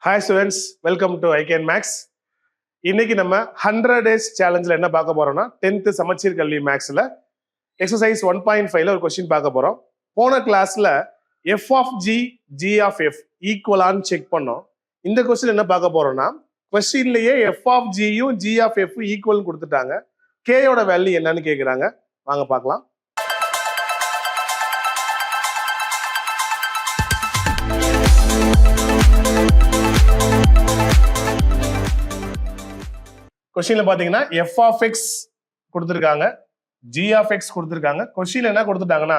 Hi students, welcome to ICAN Max. இன்னைக்கு நம்ம 100 days challengeல என்ன பார்க்க போறோம்னா 10th சமச்சீர் கல்வி மேக்ஸ்ல எக்ஸசைஸ் 1.5ல ஒரு கொஸ்டின் பார்க்க போறோம். போன கிளாஸ்ல f of g, g of f ஈக்குவலான்னு செக் பண்ணோம். இந்த கொஸ்டின் என்ன பார்க்க போறோம்னா கொஸ்டின்லயே f of g யும் g of f ஈக்குவல் கொடுத்துட்டாங்க. k யோட வேல்யூ என்னன்னு கேக்குறாங்க. வாங்க பார்க்கலாம். கொஸ்டின்ல பாத்தீங்கன்னா f of x கொடுத்திருக்காங்க, g of x கொடுத்திருக்காங்க. கொஸ்டின்ல என்ன கொடுத்துட்டாங்கன்னா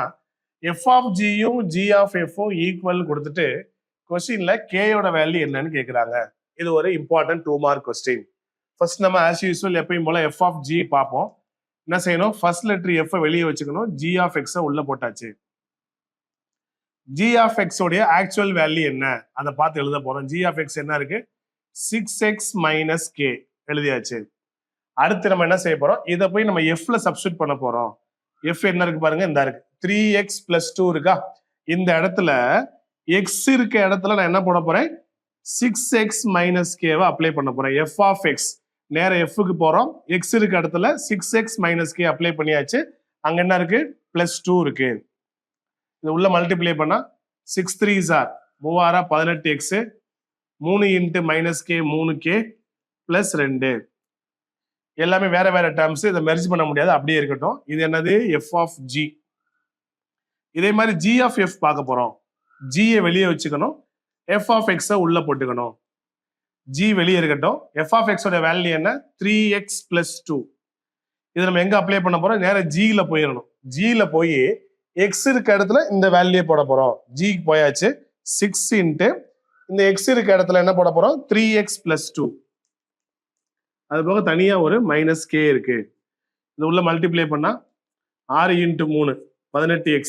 f of g யும் g of f ஈக்குவல் கொடுத்துட்டு கொஸ்டின்ல k யோட வேல்யூ என்னன்னு கேக்குறாங்க. இது ஒரு இம்பார்ட்டன்ட் 2 மார்க் கொஸ்டின். ஃபர்ஸ்ட் நம்ம ஆஸ் யூசுவல் எப்பயும் போல f of g பார்ப்போம். என்ன செய்யணும்? ஃபர்ஸ்ட் லெட்டர் f வெளியே வச்சுக்கணும், g of x உள்ள போட்டாச்சு. g of x உடைய ஆக்சுவல் வேல்யூ என்ன அதை பார்த்து எழுத போறோம். g of x என்ன இருக்கு? 6x minus k எழுதியாச்சு. அடுத்து நம்ம என்ன செய்ய போறோம்? இதை போய் நம்ம எஃப்ல சப்ஸ்டிட் பண்ண போறோம். எஃப் என்ன இருக்கு பாருங்க, இந்த இருக்கு 3x plus 2 இருக்கா. இந்த இடத்துல எக்ஸ் இருக்க இடத்துல நான் என்ன போட போறேன்? 6x minus k அப்ளை பண்ண போறேன். f of x நேர எஃப்க்கு போறோம். எக்ஸ் இருக்க இடத்துல 6x minus k அப்ளை பண்ணியாச்சு. அங்க என்ன இருக்கு? +2 இருக்கு. இது உள்ள மல்டிப்ளை பண்ணா 6 3s are 3 18x 3 into minus k 3k plus 2 எல்லாமே வேற வேற டேர்ம்ஸ். இதை மெர்ஜ் பண்ண முடியாது, அப்படியே இருக்கட்டும். இது என்னது? f of g. இதே மாதிரி g of f பார்க்க போறோம். g வெளியே வச்சுக்கணும், f of x உள்ள போட்டுக்கணும். g வெளியே இருக்கட்டும். f of x ஓட வேல்யூ என்ன? 3x plus 2. இதை நம்ம எங்க அப்ளை பண்ண போறோம்? நேர g ல போயிடணும். g ல போய் x இருக்க இடத்துல இந்த வேல்யூ போட போறோம். g போயாச்சு. 6 into இந்த x இருக்க இடத்துல என்ன போட போறோம்? 3x plus 2. அது போக தனியா ஒரு மைனஸ் கே இருக்கு. இது உள்ள மல்டிப்ளை பண்ணா 6 into 3 18x,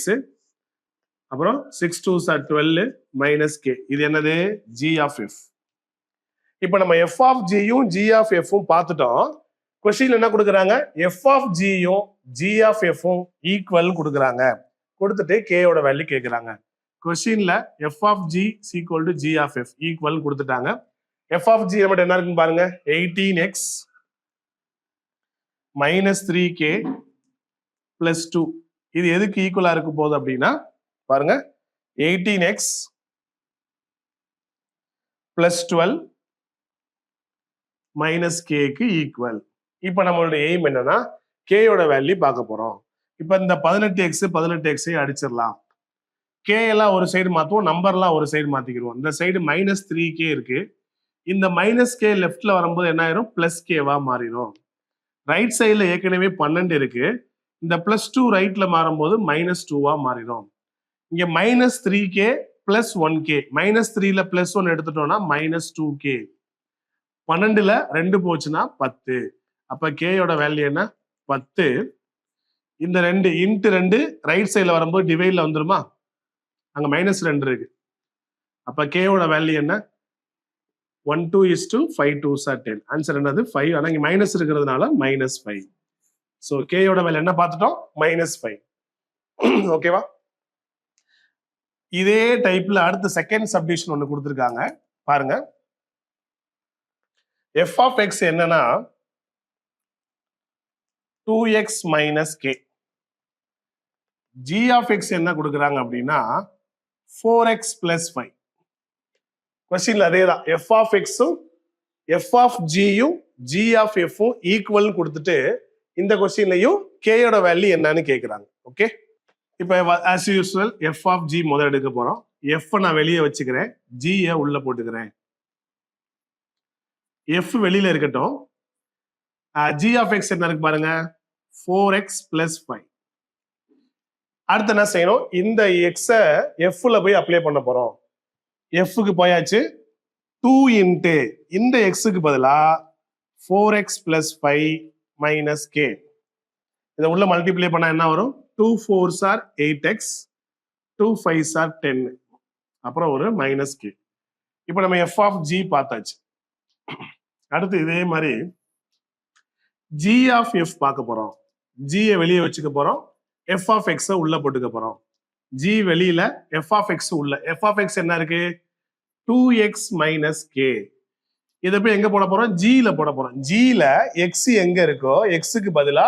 அப்புறம் 6 2s are 12 minus k. இது என்னது? g of f. இப்போ நம்ம f of g யும் g of f பார்த்துட்டோம். கொஸ்டின்ல என்ன கொடுக்குறாங்க? f of g யும் g of f ஈக்குவல் கொடுக்குறாங்க. கொடுத்துட்டு k யோட வேல்யூ கேட்குறாங்க. கொஸ்டின்ல f of g is equal to g of f equal கொடுத்துட்டாங்க. f of g நம்ம என்ன இருக்குன்னு பாருங்க, 18x minus 3k plus 2. இது எதுக்கு ஈக்குவலா இருக்க போகுது அப்படின்னா பாருங்க, 18x plus 12 minus k க்கு ஈக்குவல். இப்போ நம்மளுடைய எய்ம் என்னன்னா k யோட வேல்யூ பார்க்க போறோம். இப்போ இந்த 18x அடிச்சிடலாம். k எல்லாம் ஒரு சைடு மாத்துவோம், நம்பர்லாம் ஒரு சைடு மாத்திக்கிடுவோம். இந்த சைடு minus 3k இருக்கு. இந்த மைனஸ் கே லெஃப்ட்ல வரும்போது என்ன ஆயிரும்? பிளஸ் கேவா மாறிடும். ரைட் சைட்ல ஏற்கனவே 12 இருக்கு. இந்த +2 ரைட்ல மாறும்போது -2வா மாறிடும். இங்க -3k plus 1k, -3ல +1 எடுத்துட்டோம்னா -2k. 12ல 2 போச்சுன்னா 10. அப்ப k யோட வேல்யூ என்ன? 10. இந்த 2 இன்ட்டு 2 ரைட் சைட்ல வரும்போது டிவைட்ல வந்துருமா? அங்க -2 இருக்கு. அப்ப k யோட வேல்யூ என்ன? 1 2 is to 5 2s are 10. Answer என்னது? 5. ஆனா இங்க மைனஸ் இருக்கிறதுனால -5. சோ k யோட வேல்யூ என்ன பார்த்துட்டோம்? -5. ஓகேவா? இதே டைப்ல அடுத்த செகண்ட் சப்டிவிஷன் ஒன்னு கொடுத்திருக்காங்க பாருங்க. f of x என்னன்னா 2x minus k. g of x என்ன கொடுக்குறாங்க அப்படின்னா 4x plus 5. கொஸ்டின்ல அதேதான், f of x f of g யும் g of f ஈக்குவல் கொடுத்துட்டு இந்த கொஸ்டின்லயும் k யோட வேல்யூ என்னன்னு கேக்குறாங்க. ஓகே, இப்போ as usual f of g முதல்ல எடுக்க போறோம். f நான் வெளியே வச்சுக்கிறேன், g உள்ள போட்டுக்கிறேன். f வெளியில இருக்கட்டும். g of x என்ன இருக்கு பாருங்க, 4x plus 5. அடுத்து என்ன செய்யணும்? இந்த x f ல போய் அப்ளை பண்ண போறோம். f போயாச்சு. 2 into இந்த x க்கு பதிலா 4x plus 5 minus k. இதை உள்ள மல்டிப்ளை பண்ணா என்ன வரும்? 2 4s are 8x, 2 5s are 10, அப்புறம் ஒரு minus k. இப்போ நம்ம f of g பார்த்தாச்சு. அடுத்து இதே மாதிரி g of f பார்க்க போறோம். g வெளியே வச்சுக்க போறோம், f of x உள்ள போட்டுக்க போறோம். g வெளியில, f of x உள்ள. f of x என்ன இருக்கு? 2x minus k. இதை போய் எங்க போட போறோம்? ஜில போட போறோம். ஜில x எங்க இருக்கோ எக்ஸுக்கு பதிலா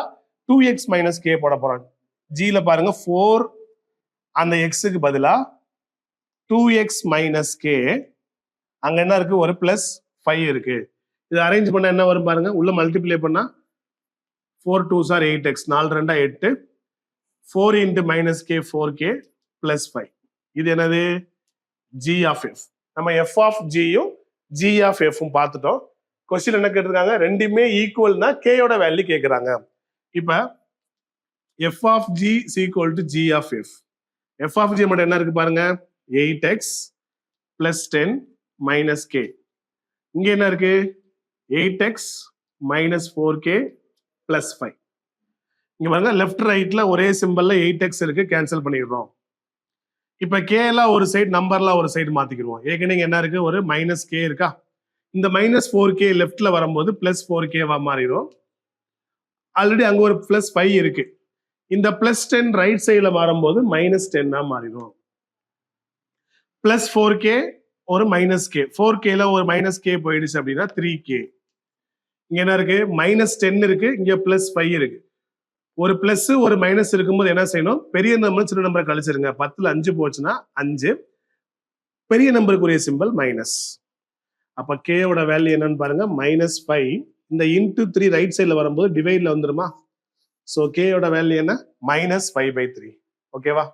2x minus k போட போறோம். ஜில பாருங்க 4 அந்த எக்ஸுக்கு பதிலா 2x minus k, அங்க என்ன இருக்கு? ஒரு பிளஸ் 5 இருக்கு. இது அரேஞ்ச் பண்ண என்ன வரும் பாருங்க, உள்ள மல்டிப்ளை பண்ணா 4 2s are 8x, 4 2 8, 4 into minus k 4k plus 5. இது என்னது? g of f. நம்ம f of g யும் g of f உம் பார்த்துட்டோம். கொஸ்டின் என்ன கேட்டிருக்காங்க? ரெண்டுமே ஈக்குவல்னா k யோட வேல்யூ கேக்குறாங்க. இப்ப f of g is equal to g of f. f of g மட்டும் என்ன இருக்கு பாருங்க, 8x plus 10 minus k. இங்க என்ன இருக்கு? 8x minus 4k plus 5. இங்க பாருங்க லெஃப்ட் ரைட்ல ஒரே சிம்பல்ல 8x இருக்கு, கேன்சல் பண்ணிடுறோம். இப்ப கேல ஒரு சைடு நம்பர்ல ஒரு சைடு மாத்திக்கிடுவோம். ஏற்கனவே என்ன இருக்கு? ஒரு மைனஸ் கே இருக்கா? இந்த மைனஸ் 4k லெஃப்ட்ல வரும்போது பிளஸ் 4k மாறிடும். ஆல்ரெடி அங்க ஒரு பிளஸ் 5 இருக்கு. இந்த பிளஸ் 10 ரைட் சைடுல வரும்போது மைனஸ் 10 மாறிடும். பிளஸ் 4k ஒரு மைனஸ் கே, 4kல ஒரு மைனஸ் கே போயிடுச்சு அப்படின்னா 3k. இங்க என்ன இருக்கு? மைனஸ் 10 இருக்கு, இங்க பிளஸ் 5 இருக்கு. ஒரு பிளஸ் ஒரு மைனஸ் இருக்கும்போது என்ன செய்யணும்? பெரிய நம்பர் சின்ன நம்பரை கழிச்சிருங்க. 10ல 5 போச்சுன்னா 5, பெரிய நம்பருக்குரிய சிம்பிள் மைனஸ். அப்ப k யோட வேல்யூ என்னன்னு பாருங்க, -5. இந்த இன்டு 3 ரைட் சைட்ல வரும்போது டிவைட்ல வந்துருமா? சோ k யோட வேல்யூ என்ன? -5/3. ஓகேவா?